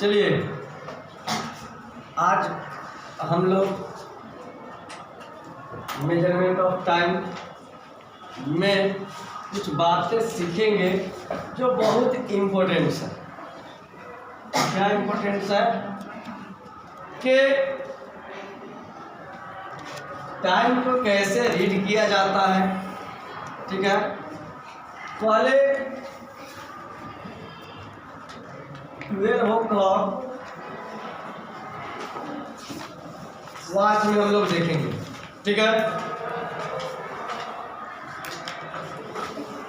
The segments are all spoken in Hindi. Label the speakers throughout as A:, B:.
A: चलिए आज हम लोग मेजरमेंट ऑफ टाइम में कुछ बातें सीखेंगे जो बहुत इम्पोर्टेंट है। क्या इम्पोर्टेंट है कि टाइम को कैसे रीड किया जाता है। ठीक है, पहले 12 o'clock वॉच में हम लोग देखेंगे। ठीक है,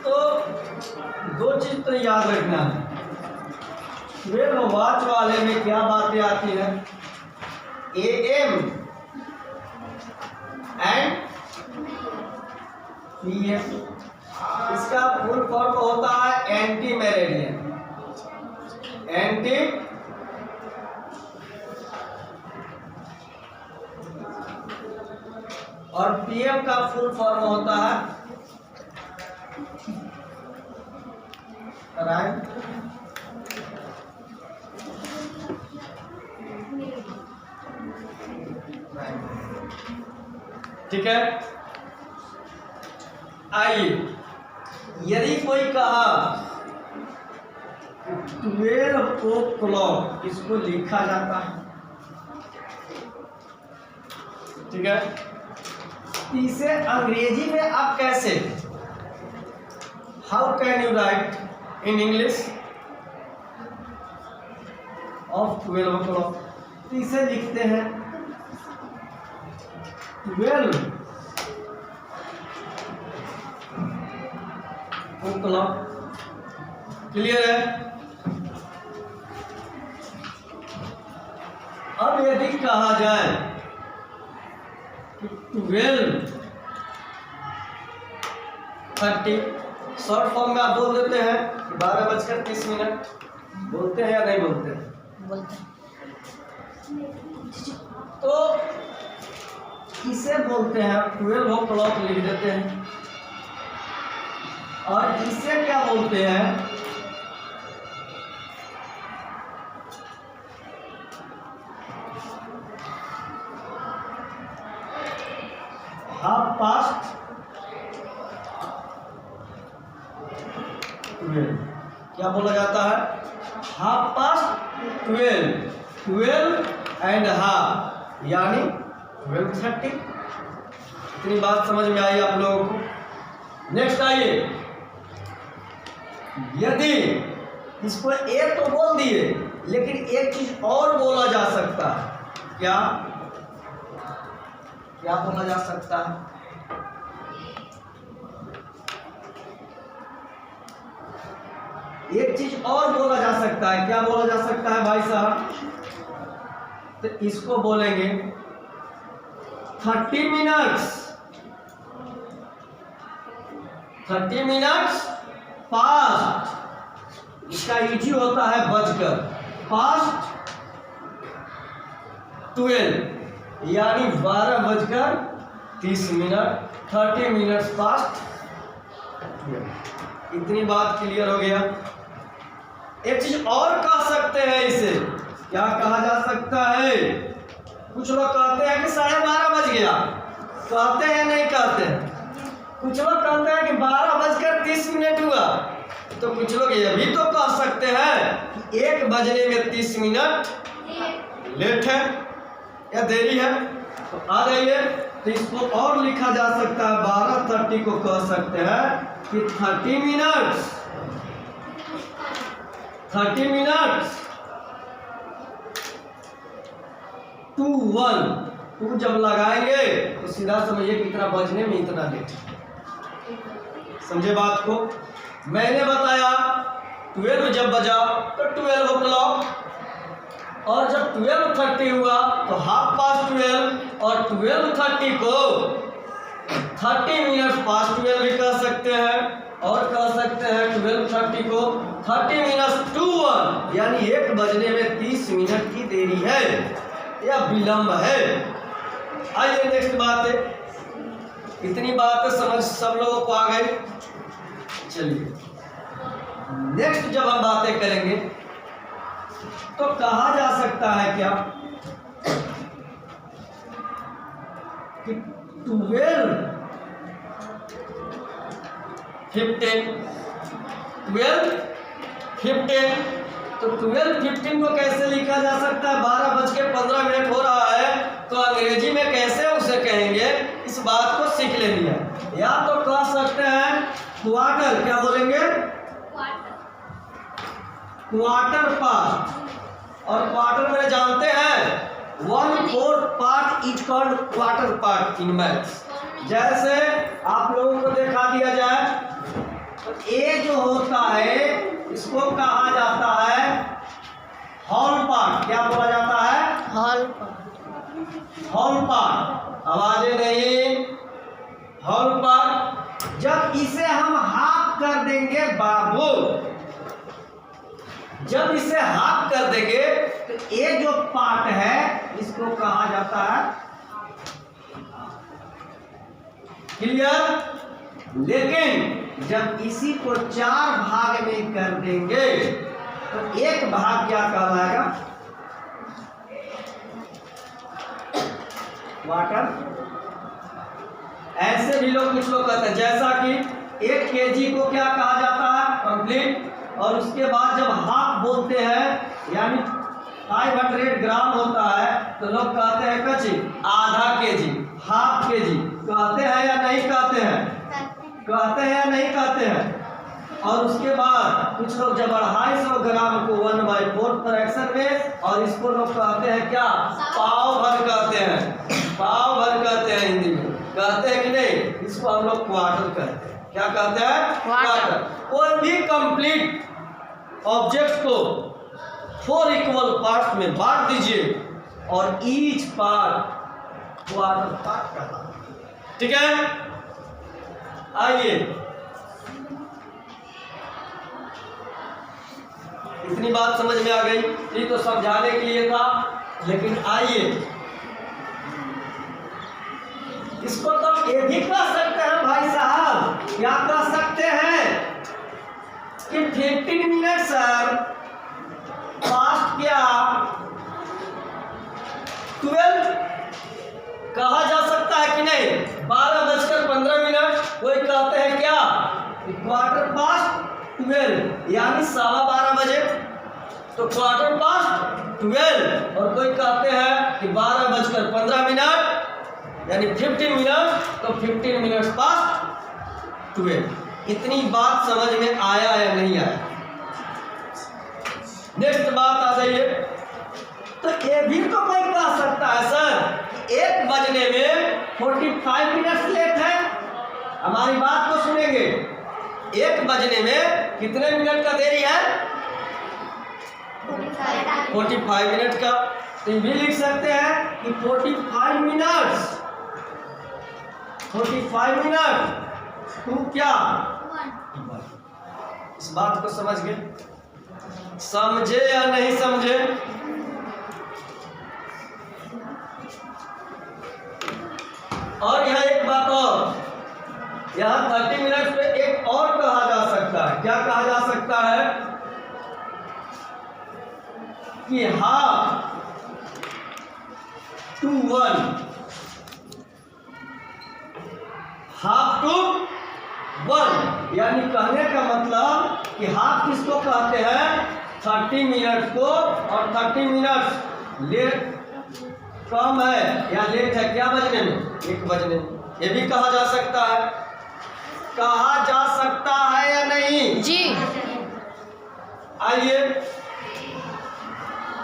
A: तो दो चीज तो याद रखना है। 12 वॉच वाले में क्या बातें आती है, AM एंड PM। इसका फुल फॉर्म होता है एंटी मेरेडियन। एंटी और PM का फुल फॉर्म होता है राइट। ठीक है, आइए, यदि कोई कहा 12 o'clock, इसको लिखा जाता है। ठीक है, इसे अंग्रेजी में आप कैसे, how can you right in English of 12 o'clock? तो इसे लिखते हैं 12 o'clock। क्लियर है? अब यदि कहा जाए कि 12:30, शॉर्ट फॉर्म में आप बोल देते हैं कि 12:30 बोलते हैं या नहीं बोलते हैं?
B: बोलते हैं।
A: तो इसे बोलते हैं 12 o'clock, लिख देते हैं। और इसे क्या बोलते हैं, हाफ पास्ट 12। क्या बोला जाता है? हाफ पास्ट 12, 12 एंड हाफ यानी 12:30। इतनी बात समझ में आई आप लोगों को? नेक्स्ट आइए, यदि इसको एक तो बोल दिए, लेकिन एक चीज और बोला जा सकता है। क्या क्या बोला जा सकता है? एक चीज और बोला जा सकता है। क्या बोला जा सकता है भाई साहब? तो इसको बोलेंगे 30 मिनट्स, 30 मिनट्स पास्ट। इसका इजी होता है बजकर, पास्ट 12 यानी 12:30। 30 मिनट्स पास्ट 12। इतनी बात क्लियर हो गया। एक चीज और कह सकते हैं इसे। क्या कहा जा सकता है? कुछ लोग कहते हैं कि 12:30 बज गया, कहते हैं नहीं कहते हैं। कुछ लोग कहते हैं कि 12:30 हुआ। तो कुछ लोग ये भी तो कह सकते हैं कि 1 बजने में 30 मिनट लेट है या देरी है। तो आ जाइए, तो इसको और लिखा जा सकता है। 12:30 को कह सकते हैं कि 30 मिनट्स, 30 मिनट्स टू 1। टू जब लगाएंगे तो सीधा समझिए कितना बजने में इतना लेट। समझे बात को? मैंने बताया 12 जब बजा तो 12 o'clock, और जब 12:30 हुआ तो हाफ पास्ट 12, और 12:30 को 30 मिनट्स पास्ट 12 भी कह सकते हैं। और कह सकते हैं 12:30 को 30 मिनट्स टू 1 यानी 1 बजने में 30 मिनट की देरी है या विलंब है। आइए नेक्स्ट बात है। इतनी बात समझ सब लोगों को आ गई। चलिए नेक्स्ट जब हम बातें करेंगे तो कहा जा सकता है क्या कि 12 15 तो 12:15 को कैसे लिखा जा सकता है? 12:15 हो रहा है तो अंग्रेजी में कैसे उसे कहेंगे, इस बात को सीख लेनी है। या तो कह सकते हैं क्वार्टर, क्या बोलेंगे? क्वार्टर पार्ट, और क्वार्टर में जानते हैं 1/4 part is called quarter part in maths. जैसे आप लोगों को दिखा दिया जाए तो ए जो होता है इसको कहा जाता है हॉल पार्ट। क्या बोला जाता है?
B: Hall
A: part. आवाजें नहीं, हॉल पार्ट। जब इसे हम हाफ कर देंगे बाबू, जब इसे हाफ कर देंगे तो ये जो पार्ट है इसको कहा जाता है क्लियर। लेकिन जब इसी को 4 भाग में कर देंगे तो एक भाग क्या कहलाएगा? क्वार्टर। ऐसे भी लोग कुछ लोग कहते हैं, जैसा कि 1 kg को क्या कहा जाता है? कंप्लीट। और उसके बाद जब हाफ बोलते हैं यानी 500 ग्राम होता है तो लोग कहते हैं कच्ची आधा केजी, हाफ केजी। कहते हैं या नहीं कहते हैं? कहते हैं या नहीं कहते हैं? और उसके बाद कुछ लोग जब 250 ग्राम को 1/4 फ्रैक्शन में, और इसको लोग कहते हैं क्या? पाव भर कहते हैं, पाव भर कहते हैं हिंदी में, कहते हैं कि नहीं? इसको हम लोग क्वार्टर कहते हैं। क्या कहते हैं? क्वार्टर। कोई भी कंप्लीट ऑब्जेक्ट को 4 इक्वल पार्ट में बांट दीजिए और ईच पार्ट क्वार्टर पार्ट कहलाता है। ठीक है, आइए इतनी बात समझ में आ गई, ये तो समझाने के लिए था। लेकिन आइए इसको तो ये भी कह सकते हैं भाई साहब, क्या कह सकते हैं कि 15 मिनट सर पास्ट क्या 12 कहा जा सकता है कि नहीं? 12:15। कोई कहते हैं क्या? क्वार्टर पास्ट 12 यानी 12:15 बजे, तो क्वार्टर पास्ट 12। और कोई कहते हैं कि 12:15 यानी 15 मिनट, तो 15 मिनट पास्ट 12। इतनी बात समझ में आया या नहीं आया? नेक्स्ट बात आ जाइए। तो ये भी तो कोई कह सकता है सर 1 बजने में 45 मिनट लेट है। हमारी बात को सुनेंगे, 1 बजने में कितने मिनट का देरी है? 45 मिनट का। तो ये भी लिख सकते हैं कि 45 मिनट 2 क्या? इस बात को समझ गए? समझे या नहीं समझे? और यहाँ एक बात और, यहाँ 30 मिनट पे एक और कहा जा सकता है। क्या कहा जा सकता है? कि हाफ टू 1, हाफ टू 1 यानी कहने का मतलब कि हाफ किसको कहते हैं? 30 मिनट को। और 30 मिनट लेट कम है या लेट है क्या बजने में? 1 बजने में। ये भी कहा जा सकता है, कहा जा सकता है या नहीं
B: जी?
A: आइए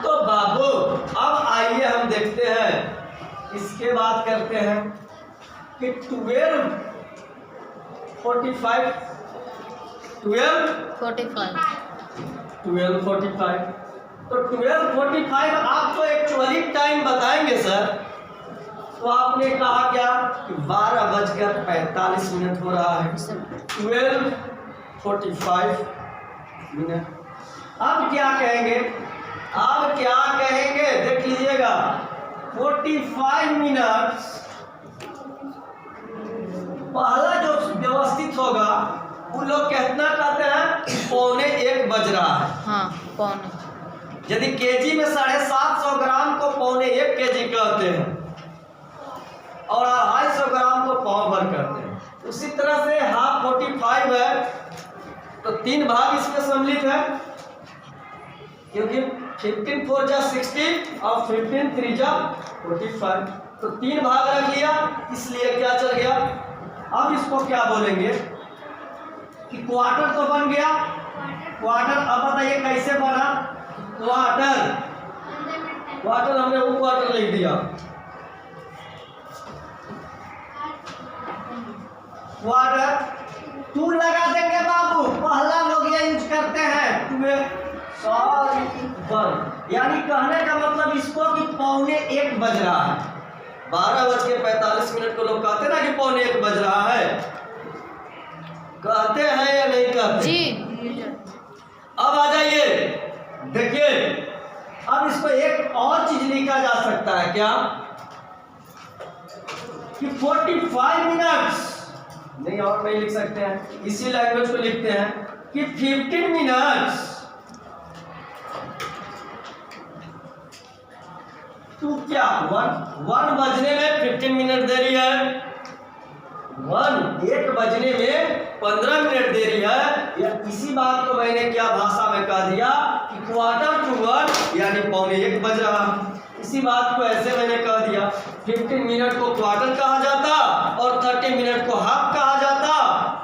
A: तो बाबू अब आइए हम देखते हैं, इसके बाद करते हैं कि 12:45 तो 12:45 आप तो एक्चुअली टाइम बताएंगे सर। तो आपने कहा क्या कि 12:45 हो रहा है, 12:45 मिनट। अब क्या कहेंगे? अब क्या कहेंगे देख लीजिएगा। 45 मिनट पहला जो व्यवस्थित होगा वो लोग कितना कहते हैं? 1:45 बज रहा है।
B: हाँ,
A: यदि केजी में 750 ग्राम को 1.25 केजी कहते हैं और 250 ग्राम को पाव भर कहते हैं। उसी तरह से हाफ 45 है तो 3 भाग इसमें सम्मिलित है, क्योंकि 15 4 जा 60 और 15 3 जा 45, तो 3 भाग रख लिया, इसलिए क्या चल गया। अब इसको क्या बोलेंगे कि क्वार्टर तो बन गया, क्वार्टर। अब बताइए कैसे बना क्वार्टर, क्वार्टर हमने वो क्वार्टर लिख दिया, क्वार्टर 2 लगा देंगे बाबू, पहला लोग ये यूज करते हैं 1, यानी कहने का मतलब इसको कि 1:45 बज रहा है। 12:45 को लोग कहते हैं ना कि 1:45 बज रहा है, कहते हैं या नहीं कहते
B: जी।
A: अब आ जाइए, देखिए अब इसको एक और चीज लिखा जा सकता है क्या कि 45 मिनट्स नहीं, और नहीं लिख सकते हैं, इसी लैंग्वेज को लिखते हैं कि 15 मिनट्स तो क्या 1 बजने में 15 मिनट देरी है, 1 बजने में 15 मिनट देरी है। या इसी बात को मैंने क्या भाषा में कह दिया कि क्वार्टर टू 1 यानी 1:45 बज रहा। इसी बात को ऐसे मैंने कह दिया, 15 मिनट को क्वार्टर कहा जाता और 30 मिनट को हाफ कहा जाता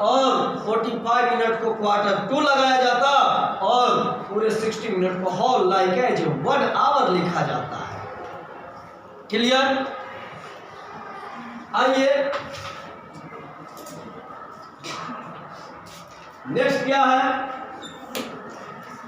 A: और 45 मिनट को क्वार्टर 2 लगाया जाता और पूरे 60 मिनट को होल लाइक एज 1 आवर लिखा जाता है। क्लियर? आइए नेक्स्ट क्या है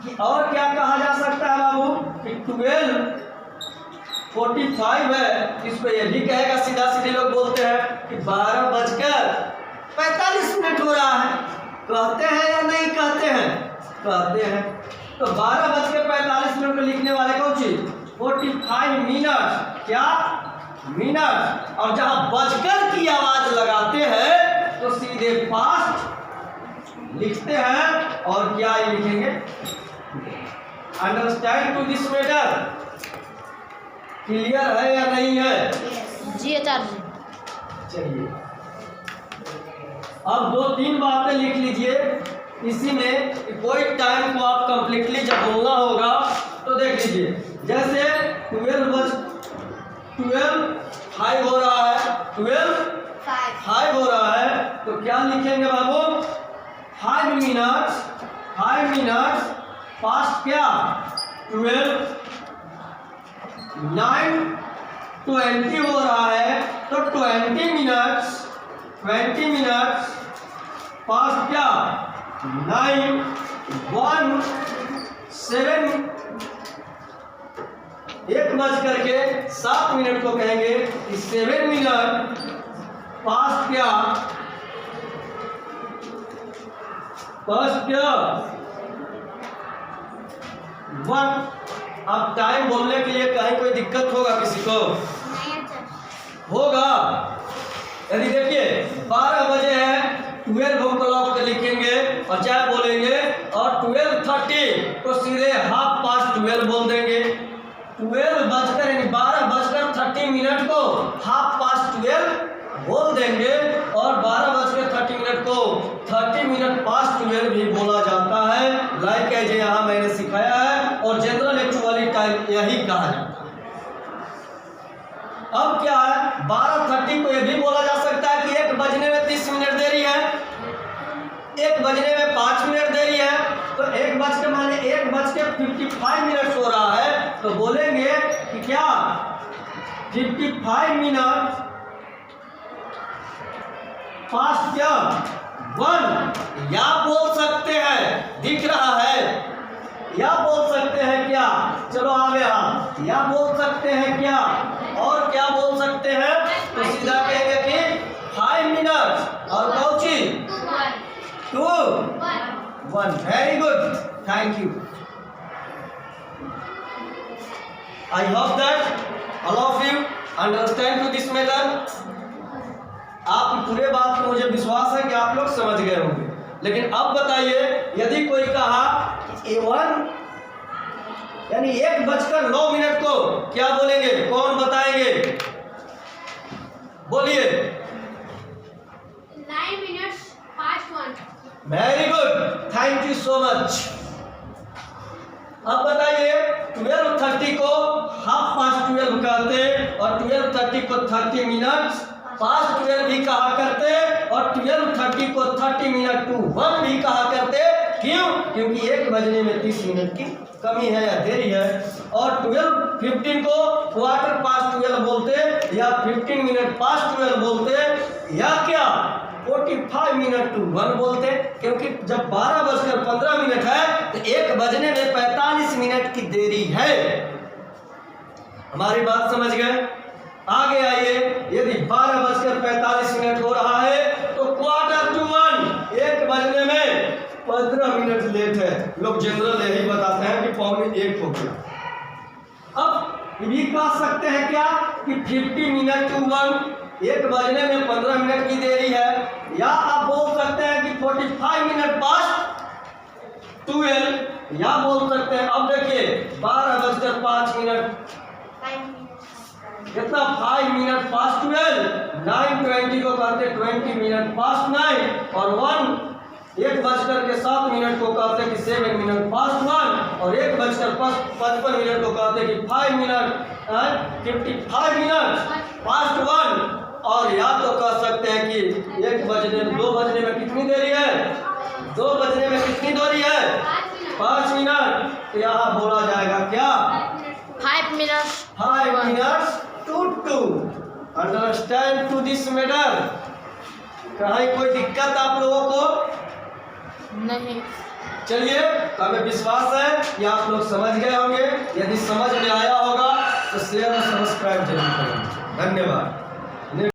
A: कि और क्या कहा जा सकता है बाबू कि 12:45 है, इसको ये भी कहेगा, सीधा सीधे लोग बोलते हैं कि 12:45 हो रहा है, कहते हैं या नहीं कहते हैं, कहते हैं। तो 12:45 को लिखने वाले कौन चीज 45 मिनट, क्या मिनट, और जहां बजकर की आवाज लगाते हैं तो सीधे पास्ट लिखते हैं और क्या लिखेंगे, understand to this matter. Clear है या नहीं है
B: जी आचार्य?
A: चलिए अब 2-3 बातें लिख लीजिए इसी में, कोई टाइम को आप कंप्लीटली जब बोलना होगा तो देख लीजिए। जैसे 12:5 हो रहा है, 12:5 हो रहा है, तो क्या लिखेंगे बाबू 5 मिनट्स पास्ट क्या 12, 9:20 हो रहा है तो 20 मिनट्स पास्ट क्या 9, 1, 7, 1:07 को कहेंगे कि 7 मिनट पास्ट क्या 1। अब टाइम बोलने के लिए कहीं कोई दिक्कत होगा किसी को? होगा। यदि देखिए 12 बजे है 12 हम क्लॉक लिखेंगे और चाहे बोलेंगे और 12:30 तो सीधे 12:30 बोल देंगे। 12:30 को 12:30 बोल देंगे और 12:30 को 12:30 भी बोला जाता है, लाइक एज यहाँ मैंने सिखाया है, और जनरल एक्चुअली टाइम यही कहा जाता है। अब क्या है 12:30 को यह भी बोला जा सकता है कि 1 बजने में 30 मिनट देरी है, 1 बजने में 5 मिनट देरी है, तो 1 बज के माने 1:55 मिनट हो रहा है, तो बोलेंगे कि क्या 55 मिनट पास्ट क्या 1, या बोल सकते हैं, दिख रहा है, या बोल सकते हैं क्या, चलो आगे हम या बोल सकते हैं क्या, और क्या बोल सकते हैं, तो सीधा कहेंगे कि 5 मिनट और कौन चीज 2, 1। Very good, thank you. I hope that all of you understand to this matter. आप पूरे बात को मुझे विश्वास है कि आप लोग समझ गए होंगे। लेकिन अब बताइए, यदि कोई कहा A1 यानी 1:09 को क्या बोलेंगे, कौन बताएंगे? बोलिए।
B: 9 minutes past 1.
A: Very good, thank you so much. अब बताइए 12:30 को 12:30 कहते और 12:30 को 30 मिनट पास्ट 12 भी कहा करते और 12:30 को 30 मिनट टू 1 भी कहा करते। क्यों? क्योंकि 1 बजने में 30 मिनट की कमी है या देरी है। और 12:15 को 12:15 बोलते या 15 मिनट पास्ट 12 बोलते या क्या 45 मिनट टू 1 बोलते, क्योंकि जब 12:15 है तो 1 बजने में 45 मिनट की देरी है। हमारी बात समझ गए? आगे आइए, यदि 12:45 हो रहा है तो 1:15 1 बजने में 15 मिनट लेट है। लोग जनरल यही बताते हैं कि 12:45 हो गया। अब ये भी कह सकते हैं क्या कि 50 मिनट टू 1 1 बजने में 15 मिनट की देरी है, या आप बोल सकते हैं कि 45 मिनट पास्ट 12, या बोल सकते हैं अब देखिए 12:05 कितना 5 मिनट पास्ट 12, 9:20 को कहते 20 मिनट पास्ट 9 और 1:07 को कहते कि 7 मिनट पास्ट 1 और 1:55 को कहते कि 5 मिनट 55 मिनट पास्ट 1। और या तो कह सकते हैं कि 2 बजने में कितनी देरी है, 2 बजने में कितनी देरी है 5 मिनट। तो यहाँ बोला जाएगा क्या
B: 5 minutes.
A: 5 minutes to 2। Understand to this matter? कहीं कोई दिक्कत आप लोगों को?
B: नहीं।
A: चलिए, हमें विश्वास है कि आप लोग समझ गए होंगे। यदि समझ में आया होगा तो शेयर और सब्सक्राइब जरूर करें। धन्यवाद।